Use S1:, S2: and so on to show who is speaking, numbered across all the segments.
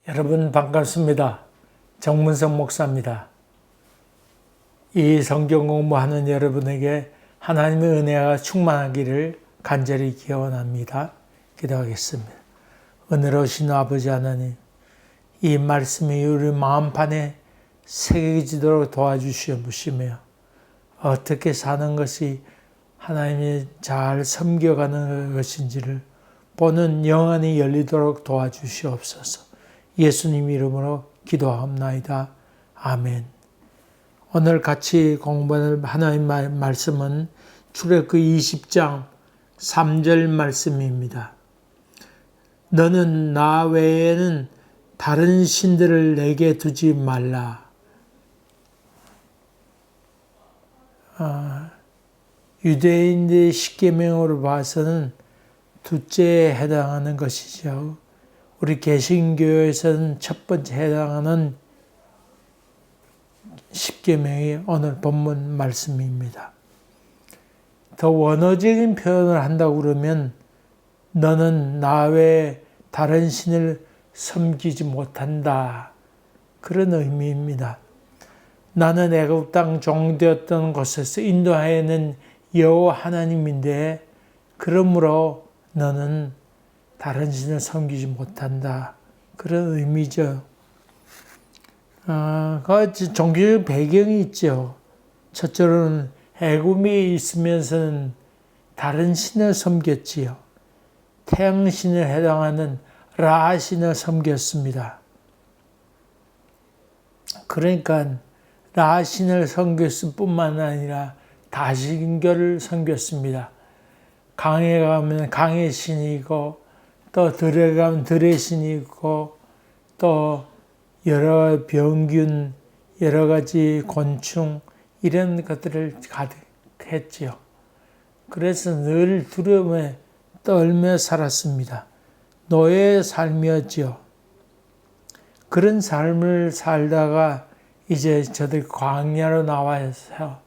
S1: 여러분 반갑습니다. 정문성 목사입니다. 이 성경 공부하는 여러분에게 하나님의 은혜가 충만하기를 간절히 기원합니다. 기도하겠습니다. 은혜로우신 아버지 하나님, 이 말씀이 우리 마음판에 새겨지도록 도와주시며 어떻게 사는 것이 하나님이 잘 섬겨가는 것인지를 보는 영안이 열리도록 도와주시옵소서. 예수님 이름으로 기도합나이다. 아멘. 오늘 같이 공부할 하나님 말씀은 출애굽기 20장 3절 말씀입니다. 너는 나 외에는 다른 신들을 내게 두지 말라. 유대인들의 십계명으로 봐서는 둘째에 해당하는 것이죠. 우리 개신교에서는 첫 번째 해당하는 십계명이 오늘 본문 말씀입니다. 더 원어적인 표현을 한다고 그러면 너는 나 외에 다른 신을 섬기지 못한다. 그런 의미입니다. 나는 애굽 땅 종되었던 곳에서 인도하여낸 여호와 하나님인데 그러므로 너는 다른 신을 섬기지 못한다. 그런 의미죠. 그 종교적 배경이 있죠. 첫째로는 애굽에 있으면서는 다른 신을 섬겼지요. 태양신을 해당하는 라 신을 섬겼습니다. 그러니까 라 신을 섬겼을 뿐만 아니라 다신교를 섬겼습니다. 강에 가면 강의 신이고 또 들에 가면 들의 신이 있고 또 여러 병균, 여러 가지 곤충 이런 것들을 가득했지요. 그래서 늘 두려움에 떨며 살았습니다. 노예의 삶이었지요. 그런 삶을 살다가 이제 저들 광야로 나와서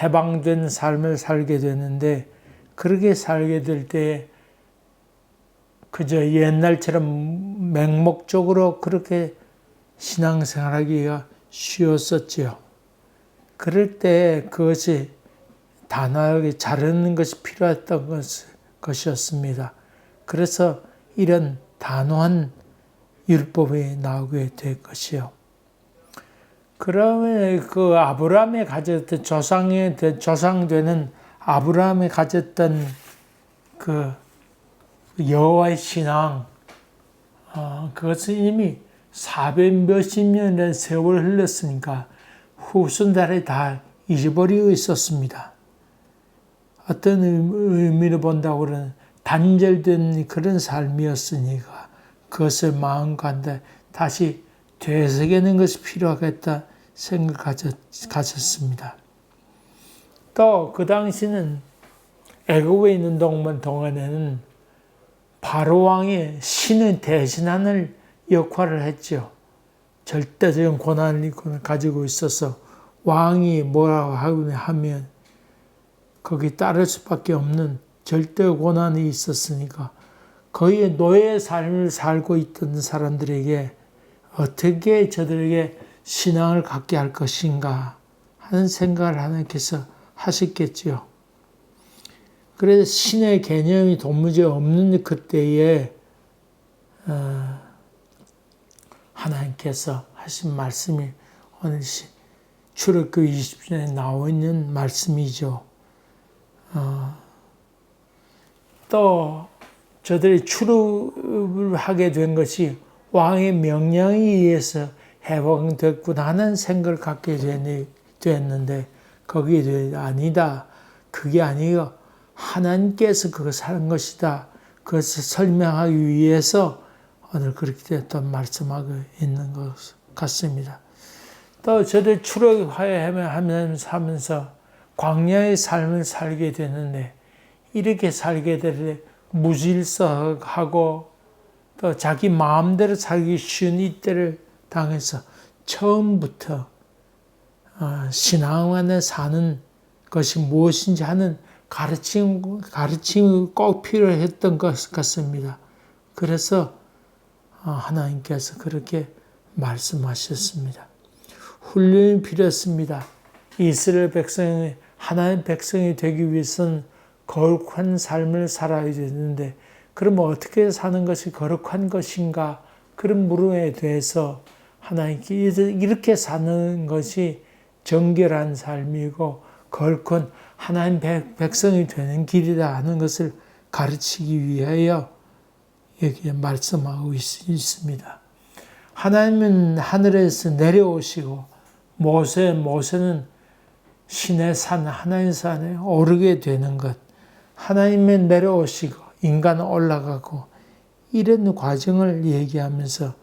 S1: 해방된 삶을 살게 되는데 그렇게 살게 될 때 그저 옛날처럼 맹목적으로 그렇게 신앙생활하기가 쉬웠었지요. 그럴 때 그것이 단호하게 자르는 것이 필요했던 것이었습니다. 그래서 이런 단호한 율법이 나오게 될 것이요. 그러면 그 아브라함이 가졌던 조상되는 아브라함이 가졌던 그 여호와의 신앙, 그것은 이미 400 몇십 년의 세월을 흘렀으니까 후손들이 다 잊어버리고 있었습니다. 어떤 의미로 본다고 그러는 단절된 그런 삶이었으니까 그것을 마음가운데 다시 되새기는 것이 필요하겠다 생각을 가졌습니다. 또 그 당시는 애굽에 있는 동안에는 바로 왕이 신을 대신하는 역할을 했죠. 절대적인 권한을 가지고 있어서 왕이 뭐라고 하면 거기 따를 수밖에 없는 절대 권한이 있었으니까 거기에 노예의 삶을 살고 있던 사람들에게 어떻게 저들에게 신앙을 갖게 할 것인가 하는 생각을 하나님께서 하셨겠지요. 그래서 신의 개념이 도무지 없는 그때에 하나님께서 하신 말씀이 오늘 출애굽기 20장에 나와 있는 말씀이죠. 또 저들이 출애굽을 하게 된 것이 왕의 명령에 의해서 해방됐구나 하는 생각을 갖게 됐는데 거기에 아니다. 그게 아니고 하나님께서 그것을 하는 것이다. 그것을 설명하기 위해서 오늘 그렇게 됐던 말씀하고 있는 것 같습니다. 또 저들 출애굽하면서 광야의 삶을 살게 되는데 이렇게 살게 될 때 무질서하고 또 자기 마음대로 살기 쉬운 이때를 당해서 처음부터 신앙 안에 사는 것이 무엇인지 하는 가르침이 꼭 필요했던 것 같습니다. 그래서 하나님께서 그렇게 말씀하셨습니다. 훈련이 필요했습니다. 이스라엘 백성이 하나님의 백성이 되기 위해서는 거룩한 삶을 살아야 되는데 그러면 어떻게 사는 것이 거룩한 것인가? 그런 물음에 대해서 하나님께 이렇게 사는 것이 정결한 삶이고 거룩한 하나님 백성이 되는 길이다 하는 것을 가르치기 위하여 여기에 말씀하고 있습니다. 하나님은 하늘에서 내려오시고 모세는 신의 산 하나님 산에 오르게 되는 것, 하나님은 내려오시고 인간은 올라가고 이런 과정을 얘기하면서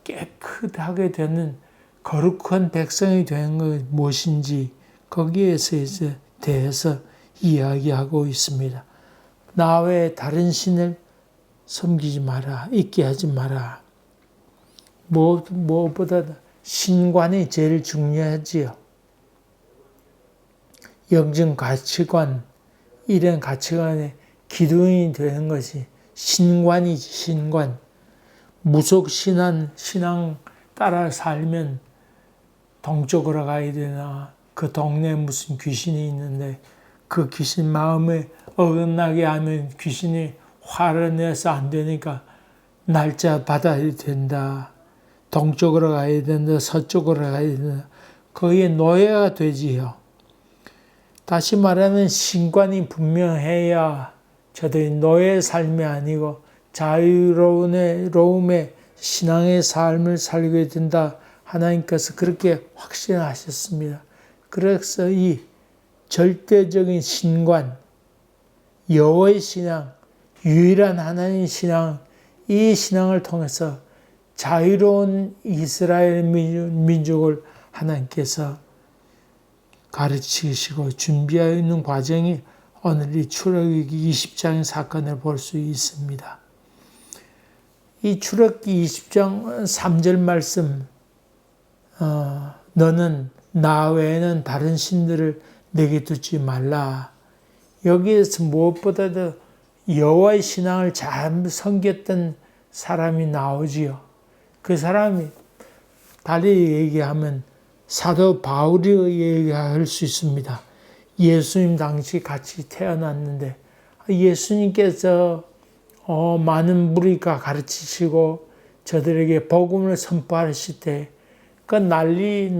S1: 깨끗하게 되는 거룩한 백성이 되는 것 무엇인지 거기에서 이제 대해서 이야기하고 있습니다. 나 외에 다른 신을 섬기지 마라, 잊게 하지 마라. 무엇보다 신관이 제일 중요하지요. 영적 가치관, 이런 가치관의 기둥이 되는 것이 신관이지, 신관. 무속신앙 따라 살면 동쪽으로 가야 되나, 그 동네에 무슨 귀신이 있는데 그 귀신 마음에 어긋나게 하면 귀신이 화를 내서 안 되니까 날짜 받아야 된다. 동쪽으로 가야 된다. 서쪽으로 가야 된다. 거기에 노예가 되지요. 다시 말하면 신관이 분명해야 저들이 노예의 삶이 아니고 자유로움의 신앙의 삶을 살게 된다. 하나님께서 그렇게 확신하셨습니다. 그래서 이 절대적인 신관, 여호와의 신앙, 유일한 하나님의 신앙, 이 신앙을 통해서 자유로운 이스라엘 민족을 하나님께서 가르치시고 준비하여 있는 과정이 오늘 이 출애굽기 20장의 사건을 볼 수 있습니다. 이 출애굽기 20장 3절 말씀, 너는 나 외에는 다른 신들을 내게 두지 말라. 여기에서 무엇보다도 여호와의 신앙을 잘 섬겼던 사람이 나오지요. 그 사람이 달리 얘기하면 사도 바울이 얘기할 수 있습니다. 예수님 당시 같이 태어났는데 예수님께서 많은 무리가 가르치시고 저들에게 복음을 선포하실 때 그 난리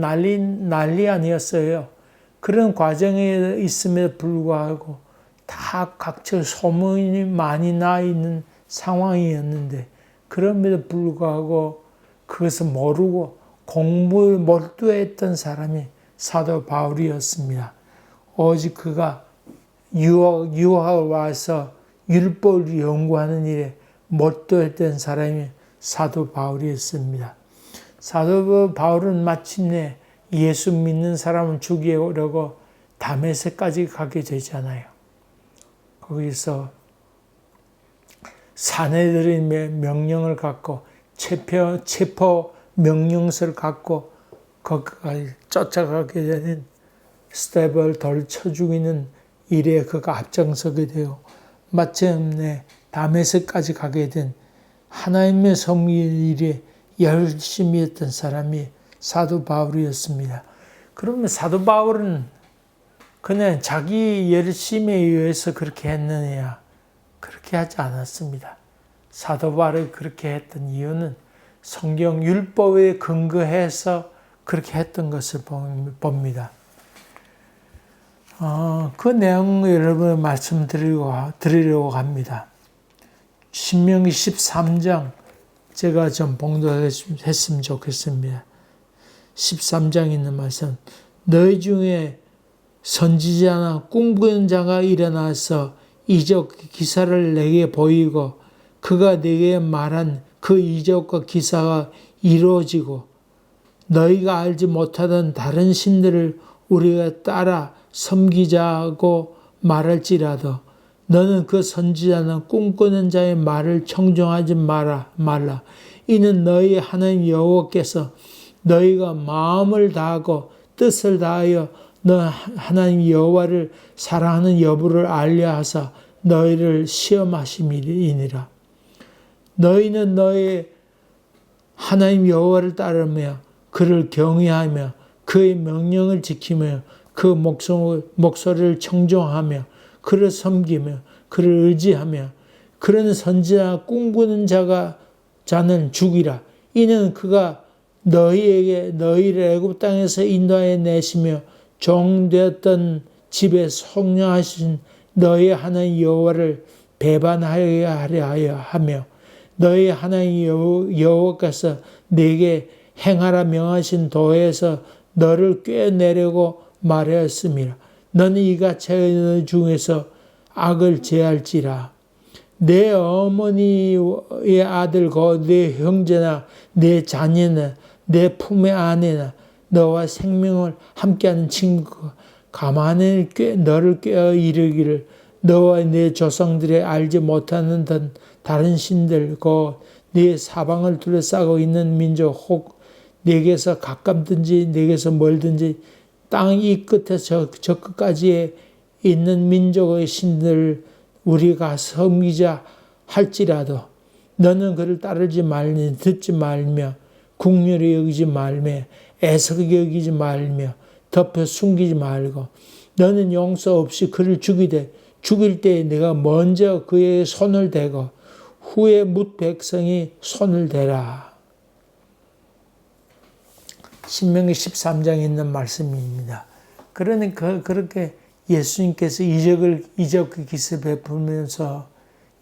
S1: 아니었어요. 그런 과정에 있음에도 불구하고 다 각처 소문이 많이 나 있는 상황이었는데 그럼에도 불구하고 그것을 모르고 공부에 몰두했던 사람이 사도 바울이었습니다. 오직 그가 유학을 와서 율법을 연구하는 일에 몰두했던 사람이 사도 바울이었습니다. 사도 바울은 마침내 예수 믿는 사람을 죽이려고 다메섹까지 가게 되잖아요. 거기서 사내들의 명령을 갖고 체포 명령서를 갖고 거기까지 쫓아가게 되는 스텝을 돌 쳐 죽이는 일에 그가 앞장서게 되고 마침내 다메섹까지 가게 된 하나님의 섬길 일에 열심히 했던 사람이 사도 바울이었습니다. 그러면 사도 바울은 그냥 자기 열심에 의해서 그렇게 했느냐? 그렇게 하지 않았습니다. 사도 바울이 그렇게 했던 이유는 성경 율법에 근거해서 그렇게 했던 것을 봅니다. 그 내용을 여러분에 말씀드리려고 합니다. 신명기 13장 제가 좀 봉독했으면 좋겠습니다. 13장에 있는 말씀, 너희 중에 선지자나 꿈꾸는 자가 일어나서 이적 기사를 내게 보이고 그가 내게 말한 그 이적과 기사가 이루어지고 너희가 알지 못하던 다른 신들을 우리가 따라 섬기자고 말할지라도 너는 그 선지자나 꿈꾸는 자의 말을 청종하지 말라. 이는 너희 하나님 여호와께서 너희가 마음을 다하고 뜻을 다하여 너 하나님 여호와를 사랑하는 여부를 알려 하사 너희를 시험하심이니라. 너희는 너희 하나님 여호와를 따르며 그를 경외하며 그의 명령을 지키며 그 목소리를 청종하며 그를 섬기며 그를 의지하며 그런 선지자 꿈꾸는 자는 죽이라. 이는 그가 너희를 애굽 땅에서 인도하여 내시며 종되었던 집에 속량하신 너희 하나님 여호와를 배반하여 하려 하며 너희 하나님 여호와께서 내게 행하라 명하신 도에서 너를 꿰내려고 말하였음이라. 너는 이같이 너희 중에서 악을 제할지라. 내 어머니의 아들 내 형제나 내 자녀나 내 품의 아내나 너와 생명을 함께하는 친구가 가만히 너를 꿰어 이르기를 너와 내 조상들이 알지 못하는 다른 신들 곧 네 사방을 둘러싸고 있는 민족 혹 내게서 가깝든지 내게서 멀든지 땅 이 끝에서 저 끝까지에 있는 민족의 신들을 우리가 섬기자 할지라도 너는 그를 따르지 말니 듣지 말며 국률이 여기지 말며 애석하게 여기지 말며 덮여 숨기지 말고 너는 용서 없이 그를 죽일 때에 내가 먼저 그의 손을 대고 후에 뭇 백성이 손을 대라. 신명기 13장에 있는 말씀입니다. 그러니까 그렇게 예수님께서 이적의 기술 베풀면서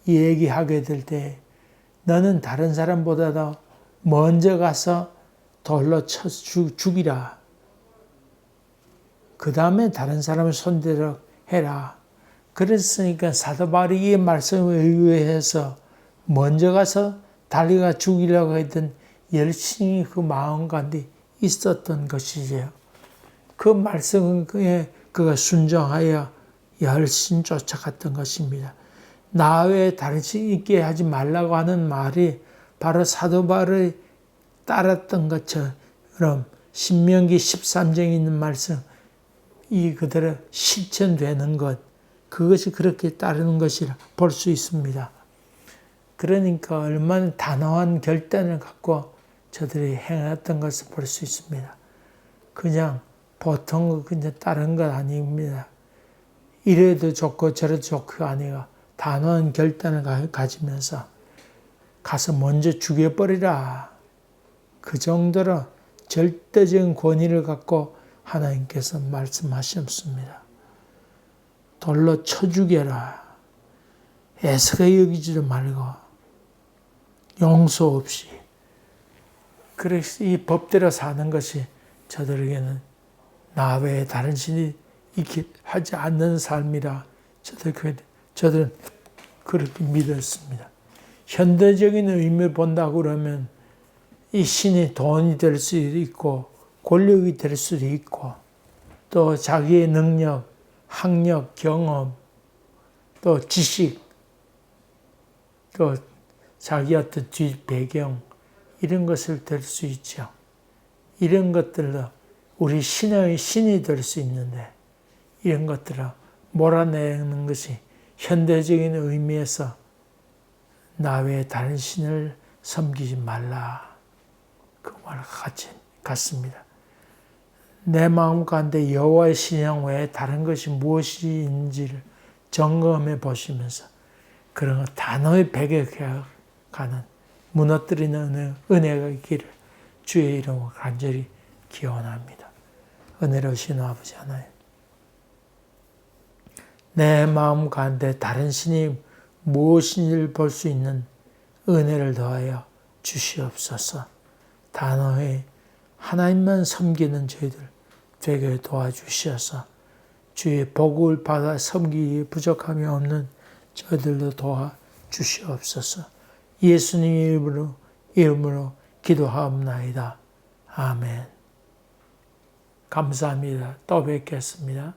S1: 얘기하게 될 때 너는 다른 사람보다도 먼저 가서 돌로 쳐 죽이라. 그 다음에 다른 사람을 손대도록 해라. 그랬으니까 사도 바울이 이 말씀에 의해서 먼저 가서 달리가 죽이려고 했던 열심히 그 마음 가운데 있었던 것이지요. 그 말씀에 그가 순종하여 열심히 쫓아갔던 것입니다. 나 외에 다른 신 있게 하지 말라고 하는 말이 바로 사도 바울을 따랐던 것처럼 신명기 13장에 있는 말씀 이 그대로 실천되는 것 그것이 그렇게 따르는 것이라 볼 수 있습니다. 그러니까 얼마나 단호한 결단을 갖고 저들이 행했던 것을 볼 수 있습니다. 그냥 보통 그냥 다른 것 아닙니다. 이래도 좋고 저래도 좋고가 아니라 단호한 결단을 가지면서 가서 먼저 죽여버리라. 그 정도로 절대적인 권위를 갖고 하나님께서 말씀하셨습니다. 돌로 쳐 죽여라. 애석하게 여기지도 말고 용서 없이. 그래서 이 법대로 사는 것이 저들에게는 나 외에 다른 신이 있게 하지 않는 삶이라 저들은 그렇게 믿었습니다. 현대적인 의미를 본다고 그러면 이 신이 돈이 될 수도 있고 권력이 될 수도 있고 또 자기의 능력, 학력, 경험, 또 지식, 또 자기 어떤 뒤 배경 이런 것을 될 수 있죠. 이런 것들로 우리 신이 될 수 있는데 이런 것들을 몰아내는 것이 현대적인 의미에서 나 외에 다른 신을 섬기지 말라. 그 말과 같습니다. 내 마음 가운데 여호와의 신앙 외에 다른 것이 무엇인지를 점검해 보시면서 그런 것 단호히 배격해 가는 무너뜨리는 은혜가 있기를 주의 이름으로 간절히 기원합니다. 은혜로우신 아버지 하나님, 내 마음 가운데 다른 신이 무엇인지를 볼 수 있는 은혜를 더하여 주시옵소서. 단호히 하나님만 섬기는 저희들 되게 도와주시어서 주의 복을 받아 섬기기에 부족함이 없는 저희들도 도와주시옵소서. 예수님 이름으로 기도하옵나이다. 아멘. 감사합니다. 또 뵙겠습니다.